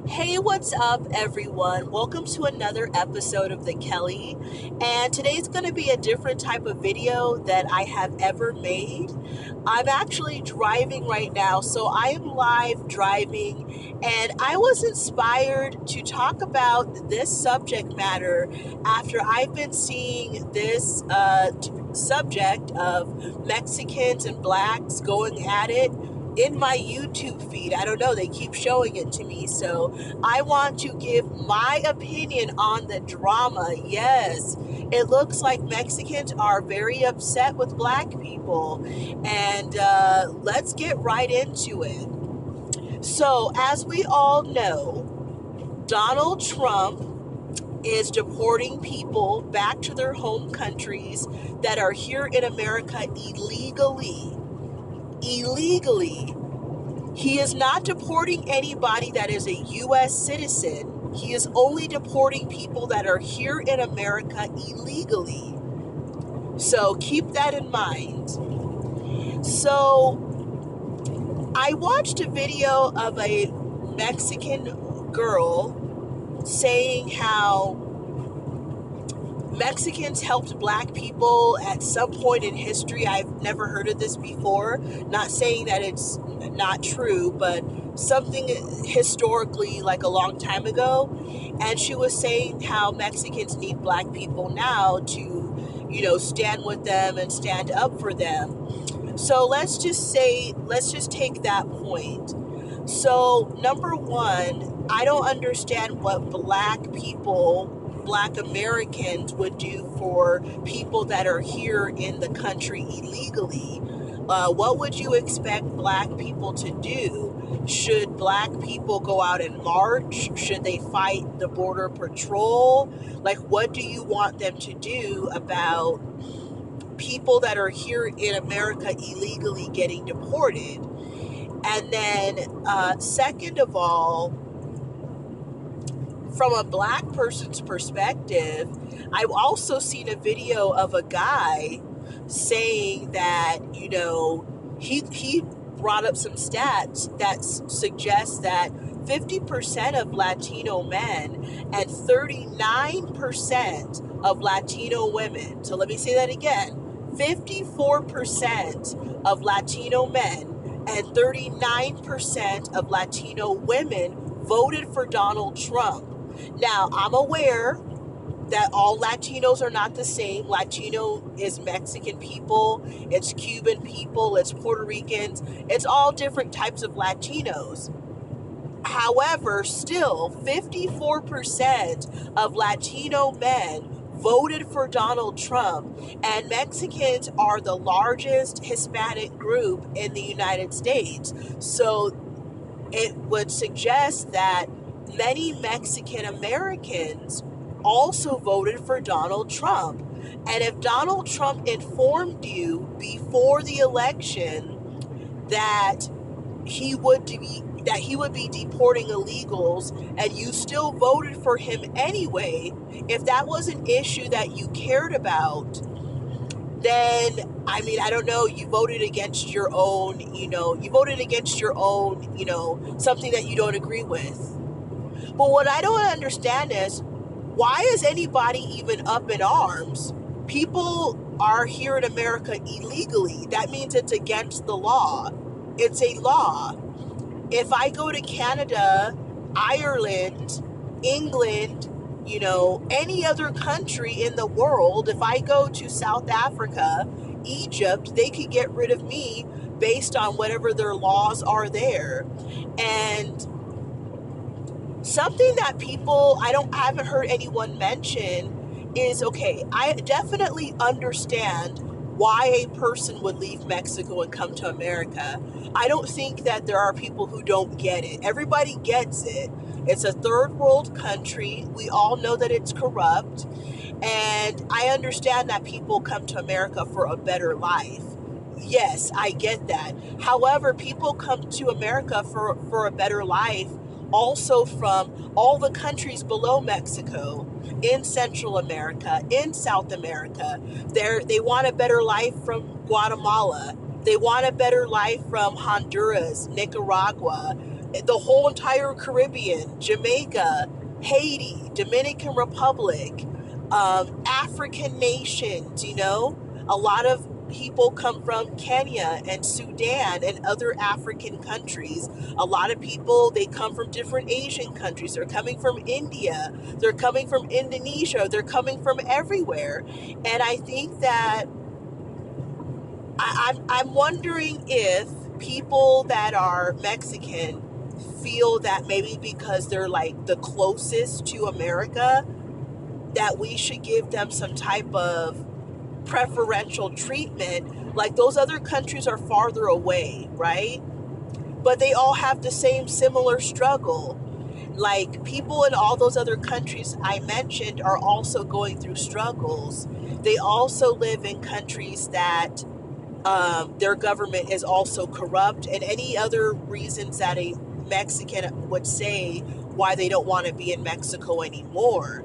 Hey, what's up, everyone? Welcome to another episode of The Kelly. And today's going to be a different type of video that I have ever made. I'm actually driving right now, so I am live driving, and I was inspired to talk about this subject matter after I've been seeing this subject of Mexicans and blacks going at it in my YouTube feed. I don't know, they keep showing it to me. So I want to give my opinion on the drama. Yes, it looks like Mexicans are very upset with black people. And let's get right into it. So, as we all know, Donald Trump is deporting people back to their home countries that are here in America illegally. Illegally. He is not deporting anybody that is a U.S. citizen. He is only deporting people that are here in America illegally. So keep that in mind. So I watched a video of a Mexican girl saying how Mexicans helped black people at some point in history. I've never heard of this before. Not saying that it's not true, but something historically, like a long time ago. And she was saying how Mexicans need black people now to, stand with them and stand up for them. So let's just take that point. So, number one, I don't understand what black Americans would do for people that are here in the country illegally. What would you expect black people to do? Should black people go out and march? Should they fight the border patrol? Like, what do you want them to do about people that are here in America illegally getting deported? And then, second of all, from a black person's perspective, I've also seen a video of a guy saying that, he brought up some stats that suggest that 50% of Latino men and 39% of Latino women, so let me say that again, 54% of Latino men and 39% of Latino women voted for Donald Trump. Now, I'm aware that all Latinos are not the same. Latino is Mexican people, it's Cuban people, it's Puerto Ricans, it's all different types of Latinos. However, still, 54% of Latino men voted for Donald Trump, and Mexicans are the largest Hispanic group in the United States. So it would suggest that many Mexican Americans also voted for Donald Trump. And if Donald Trump informed you before the election that he would be deporting illegals and you still voted for him anyway, if that was an issue that you cared about, then, I don't know, you voted against your own, something that you don't agree with. But what I don't understand is, why is anybody even up in arms? People are here in America illegally. That means it's against the law. It's a law. If I go to Canada, Ireland, England, any other country in the world, if I go to South Africa, Egypt, they could get rid of me based on whatever their laws are there. And something that I haven't heard anyone mention is, okay, I definitely understand why a person would leave Mexico and come to America. I don't think that there are people who don't get it. Everybody gets it. It's a third world country. We all know that it's corrupt. And I understand that people come to America for a better life. Yes, I get that. However, people come to America for a better life also from all the countries below Mexico, in Central America, in South America. They want a better life from Guatemala. They want a better life from Honduras, Nicaragua, the whole entire Caribbean, Jamaica, Haiti, Dominican Republic, African nations, a lot of people come from Kenya and Sudan and other African countries. A lot of people, they come from different Asian countries. They're coming from India. They're coming from Indonesia. They're coming from everywhere. And I think that I'm wondering if people that are Mexican feel that maybe because they're like the closest to America, that we should give them some type of preferential treatment. Like those other countries are farther away, right? But they all have the same similar struggle. Like people in all those other countries I mentioned are also going through struggles. They also live in countries that their government is also corrupt, and any other reasons that a Mexican would say why they don't want to be in Mexico anymore.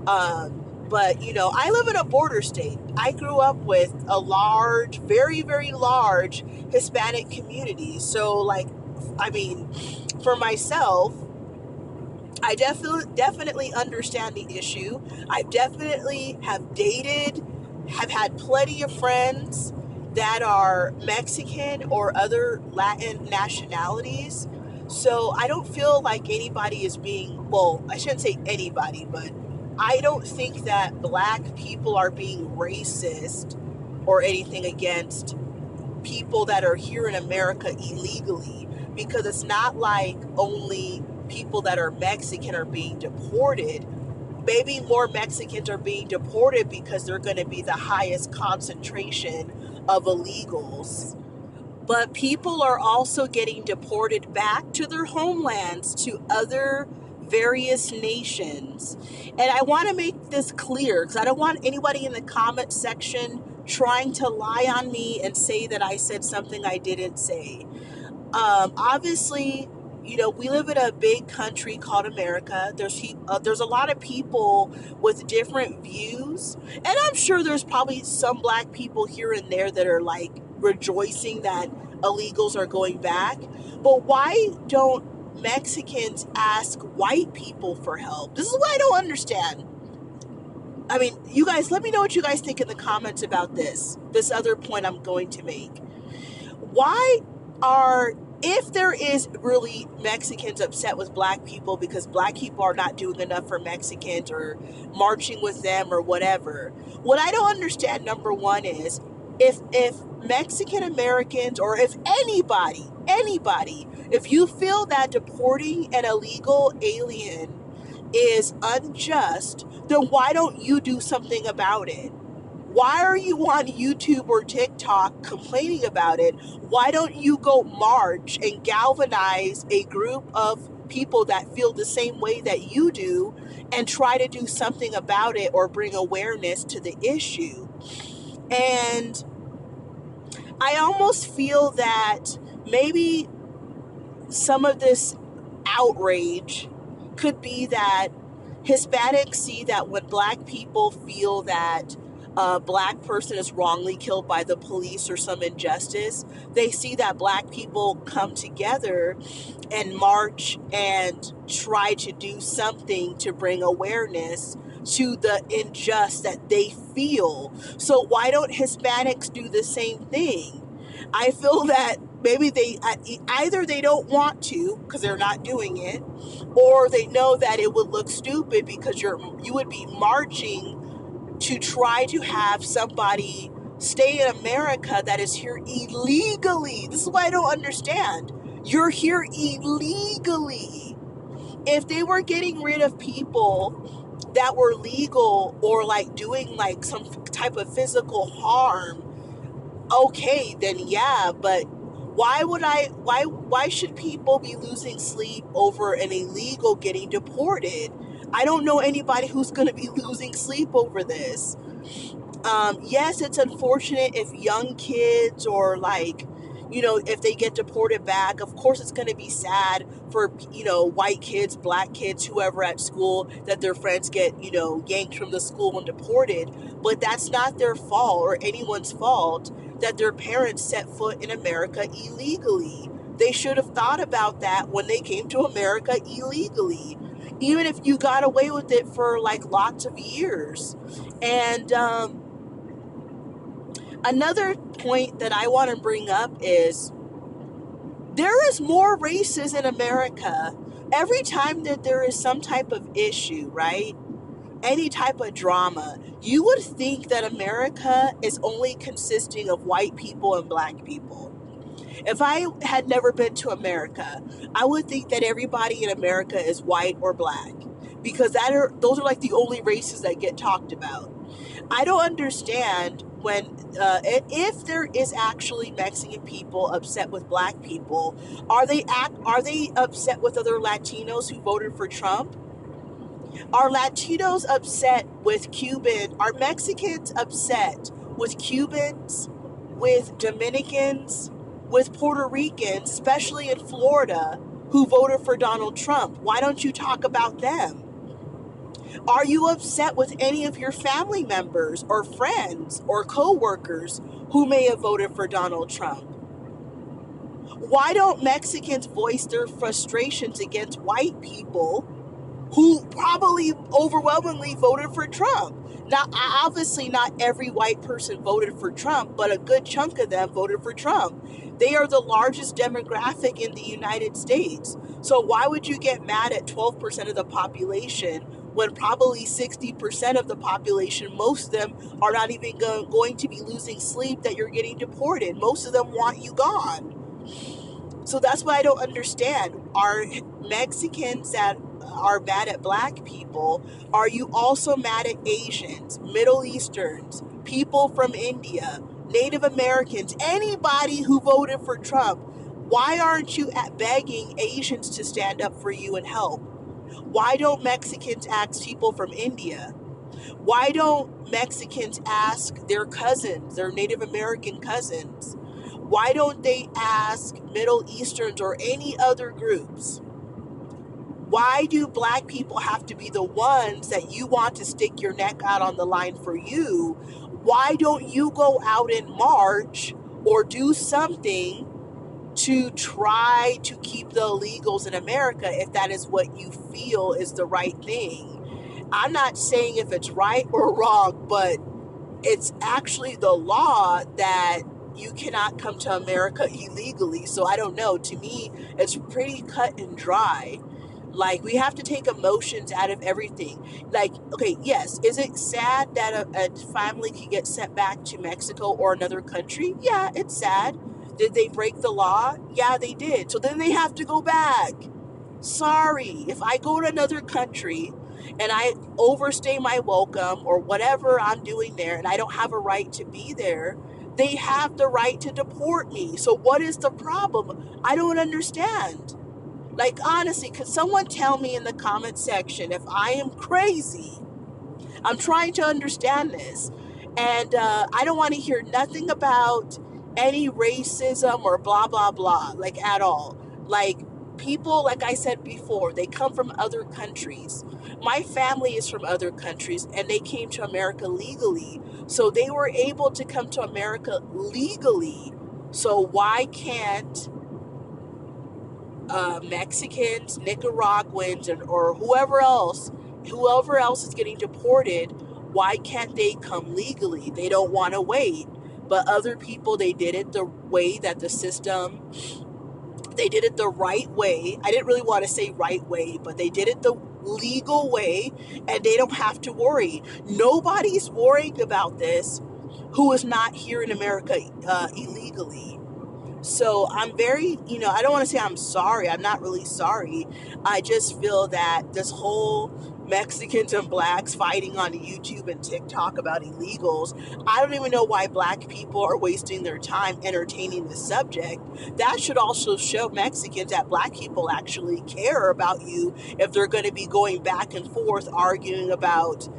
But, I live in a border state. I grew up with a large, very, very large Hispanic community. So, for myself, I definitely understand the issue. I definitely have dated, have had plenty of friends that are Mexican or other Latin nationalities. So I don't feel like anybody is being, well, I shouldn't say anybody, but I don't think that Black people are being racist or anything against people that are here in America illegally, because it's not like only people that are Mexican are being deported. Maybe more Mexicans are being deported because they're going to be the highest concentration of illegals. But people are also getting deported back to their homelands, to other various nations. And I want to make this clear because I don't want anybody in the comment section trying to lie on me and say that I said something I didn't say. Obviously, we live in a big country called America. There's a lot of people with different views, and I'm sure there's probably some Black people here and there that are like rejoicing that illegals are going back. But why don't Mexicans ask white people for help? This is what I don't understand. I mean, you guys, let me know what you guys think in the comments about this other point I'm going to make. Why are, if there is really Mexicans upset with Black people because Black people are not doing enough for Mexicans or marching with them or whatever, what I don't understand, number one, is if Mexican Americans, or if anybody, if you feel that deporting an illegal alien is unjust, then why don't you do something about it? Why are you on YouTube or TikTok complaining about it? Why don't you go march and galvanize a group of people that feel the same way that you do and try to do something about it or bring awareness to the issue? And I almost feel that maybe some of this outrage could be that Hispanics see that when Black people feel that a Black person is wrongly killed by the police or some injustice, they see that Black people come together and march and try to do something to bring awareness to the injustice that they feel. So why don't Hispanics do the same thing? I feel that maybe either they don't want to because they're not doing it, or they know that it would look stupid because you would be marching to try to have somebody stay in America that is here illegally. This is what I don't understand. You're here illegally. If they were getting rid of people that were legal or like doing like some type of physical harm, okay, then yeah, but why should people be losing sleep over an illegal getting deported? I don't know anybody who's going to be losing sleep over this. Yes, it's unfortunate if young kids or if they get deported back. Of course, it's going to be sad for, white kids, Black kids, whoever at school, that their friends get, yanked from the school and deported. But that's not their fault or anyone's fault that their parents set foot in America illegally. They should have thought about that when they came to America illegally, even if you got away with it for like lots of years. And another point that I want to bring up is there is more races in America. Every time that there is some type of issue, right? Any type of drama, you would think that America is only consisting of white people and black people. If I had never been to America, I would think that everybody in America is white or black, because those are like the only races that get talked about. I don't understand when if there is actually Mexican people upset with black people, are they upset with other Latinos who voted for Trump? Are Latinos upset with Cuban? Are Mexicans upset with Cubans, with Dominicans, with Puerto Ricans, especially in Florida, who voted for Donald Trump? Why don't you talk about them? Are you upset with any of your family members or friends or co-workers who may have voted for Donald Trump? Why don't Mexicans voice their frustrations against white people who probably overwhelmingly voted for Trump? Now, obviously not every white person voted for Trump, but a good chunk of them voted for Trump. They are the largest demographic in the United States. So why would you get mad at 12% of the population when probably 60% of the population, most of them are not even going to be losing sleep that you're getting deported? Most of them want you gone. So that's what I don't understand. Are Mexicans that are mad at black people, are you also mad at Asians, Middle Easterns, people from India, Native Americans, anybody who voted for Trump? Why aren't you begging Asians to stand up for you and help? Why don't Mexicans ask people from India? Why don't Mexicans ask their cousins, their Native American cousins? Why don't they ask Middle Easterns or any other groups? Why do black people have to be the ones that you want to stick your neck out on the line for you? Why don't you go out and march or do something to try to keep the illegals in America if that is what you feel is the right thing? I'm not saying if it's right or wrong, but it's actually the law that you cannot come to America illegally. So I don't know. To me, it's pretty cut and dry. Like, we have to take emotions out of everything. Like, okay, yes, is it sad that a family can get sent back to Mexico or another country? Yeah, it's sad. Did they break the law? Yeah, they did. So then they have to go back. Sorry, if I go to another country and I overstay my welcome or whatever I'm doing there and I don't have a right to be there, they have the right to deport me. So what is the problem? I don't understand. Like, honestly, could someone tell me in the comment section if I am crazy? I'm trying to understand this. And I don't want to hear nothing about any racism or blah, blah, blah, like, at all. Like, people, like I said before, they come from other countries. My family is from other countries, and they came to America legally. So they were able to come to America legally. So why can't Mexicans, Nicaraguans, or whoever else is getting deported, why can't they come legally? They don't want to wait. But other people, they did it the way that the system, they did it the right way. I didn't really want to say right way, but they did it the legal way, and they don't have to worry. Nobody's worrying about this who is not here in America illegally. So I'm very, I don't want to say I'm sorry. I'm not really sorry. I just feel that this whole Mexicans and blacks fighting on YouTube and TikTok about illegals, I don't even know why black people are wasting their time entertaining this subject. That should also show Mexicans that black people actually care about you if they're going to be going back and forth arguing about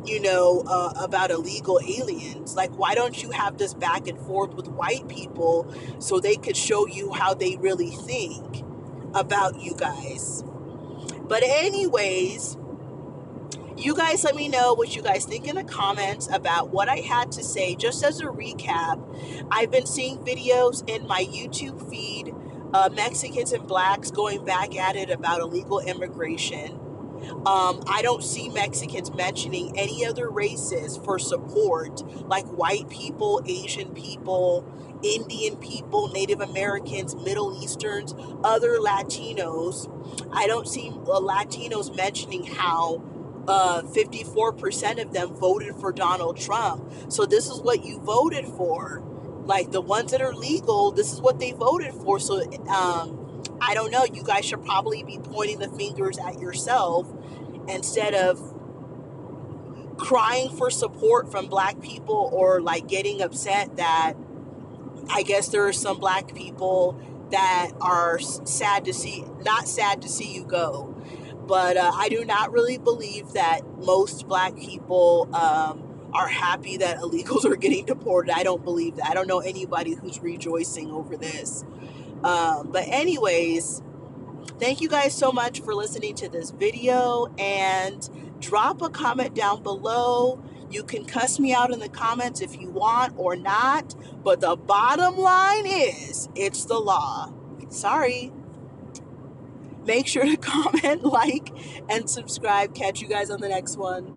about illegal aliens. Like, why don't you have this back and forth with white people so they could show you how they really think about you guys? But anyways, you guys let me know what you guys think in the comments about what I had to say. Just as a recap, I've been seeing videos in my YouTube feed Mexicans and blacks going back at it about illegal immigration. I don't see Mexicans mentioning any other races for support, like white people, Asian people, Indian people, Native Americans, Middle Easterns, other Latinos. I don't see Latinos mentioning how 54% of them voted for Donald Trump. So this is what you voted for. Like the ones that are legal, this is what they voted for. So I don't know. You guys should probably be pointing the fingers at yourself instead of crying for support from black people, or like getting upset that I guess there are some black people that are sad to see, not sad to see you go. But I do not really believe that most black people are happy that illegals are getting deported. I don't believe that. I don't know anybody who's rejoicing over this. But anyways, thank you guys so much for listening to this video, and drop a comment down below. You can cuss me out in the comments if you want or not, but the bottom line is it's the law. Sorry. Make sure to comment, like, and subscribe. Catch you guys on the next one.